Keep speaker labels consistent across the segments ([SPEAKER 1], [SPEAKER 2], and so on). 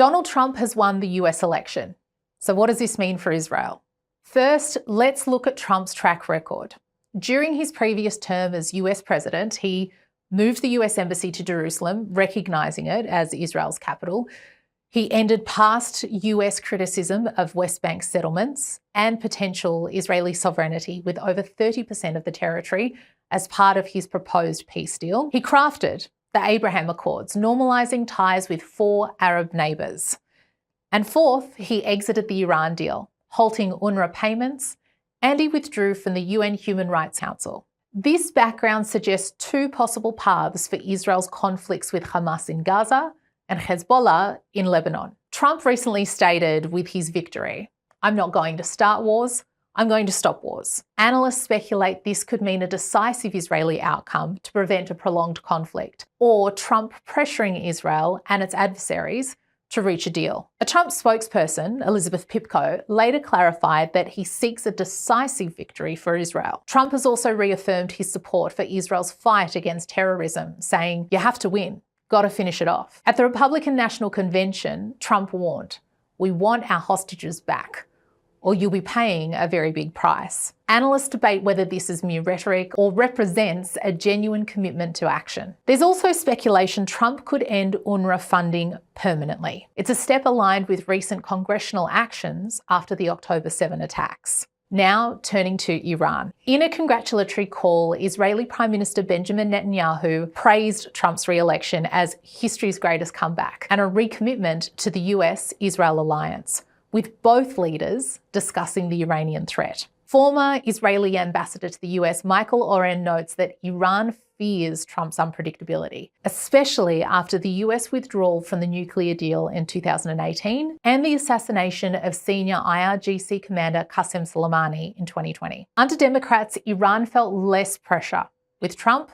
[SPEAKER 1] Donald Trump has won the US election. So what does this mean for Israel? First, let's look at Trump's track record. During his previous term as US president, he moved the US embassy to Jerusalem, recognizing it as Israel's capital. He ended past US criticism of West Bank settlements and potential Israeli sovereignty with over 30% of the territory as part of his proposed peace deal. He crafted the Abraham Accords, normalizing ties with 4 Arab neighbors. And fourth, he exited the Iran deal, halting UNRWA payments, and he withdrew from the UN Human Rights Council. This background suggests 2 possible paths for Israel's conflicts with Hamas in Gaza and Hezbollah in Lebanon. Trump recently stated with his victory, "I'm not going to start wars, I'm going to stop wars." Analysts speculate this could mean a decisive Israeli outcome to prevent a prolonged conflict, or Trump pressuring Israel and its adversaries to reach a deal. A Trump spokesperson, Elizabeth Pipko, later clarified that he seeks a decisive victory for Israel. Trump has also reaffirmed his support for Israel's fight against terrorism, saying, "You have to win, gotta finish it off." At the Republican National Convention, Trump warned, "We want our hostages back, or you'll be paying a very big price." Analysts debate whether this is mere rhetoric or represents a genuine commitment to action. There's also speculation Trump could end UNRWA funding permanently. It's a step aligned with recent congressional actions after the October 7 attacks. Now, turning to Iran. In a congratulatory call, Israeli Prime Minister Benjamin Netanyahu praised Trump's re-election as history's greatest comeback and a recommitment to the US-Israel alliance, with both leaders discussing the Iranian threat. Former Israeli ambassador to the US, Michael Oren, notes that Iran fears Trump's unpredictability, especially after the US withdrawal from the nuclear deal in 2018 and the assassination of senior IRGC commander Qasem Soleimani in 2020. Under Democrats, Iran felt less pressure. With Trump,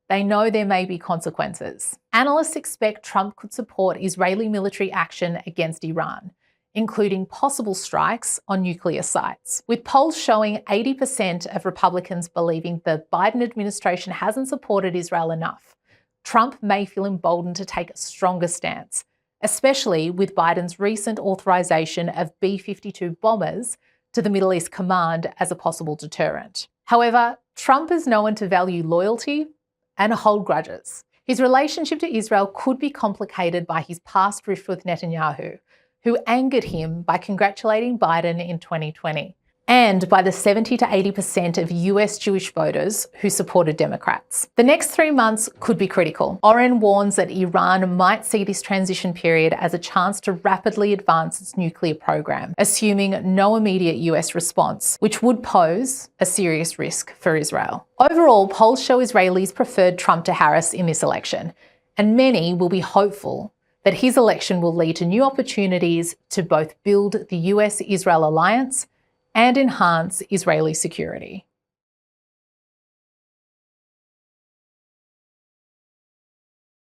[SPEAKER 1] they know there may be consequences. Analysts expect Trump could support Israeli military action against Iran, including possible strikes on nuclear sites. With polls showing 80% of Republicans believing the Biden administration hasn't supported Israel enough, Trump may feel emboldened to take a stronger stance, especially with Biden's recent authorization of B-52 bombers to the Middle East Command as a possible deterrent. However, Trump is known to value loyalty and hold grudges. His relationship to Israel could be complicated by his past rift with Netanyahu, who angered him by congratulating Biden in 2020, and by the 70 to 80% of US Jewish voters who supported Democrats. The next 3 months could be critical. Oren warns that Iran might see this transition period as a chance to rapidly advance its nuclear program, assuming no immediate US response, which would pose a serious risk for Israel. Overall, polls show Israelis preferred Trump to Harris in this election, and many will be hopeful that his election will lead to new opportunities to both build the US-Israel alliance and enhance Israeli security.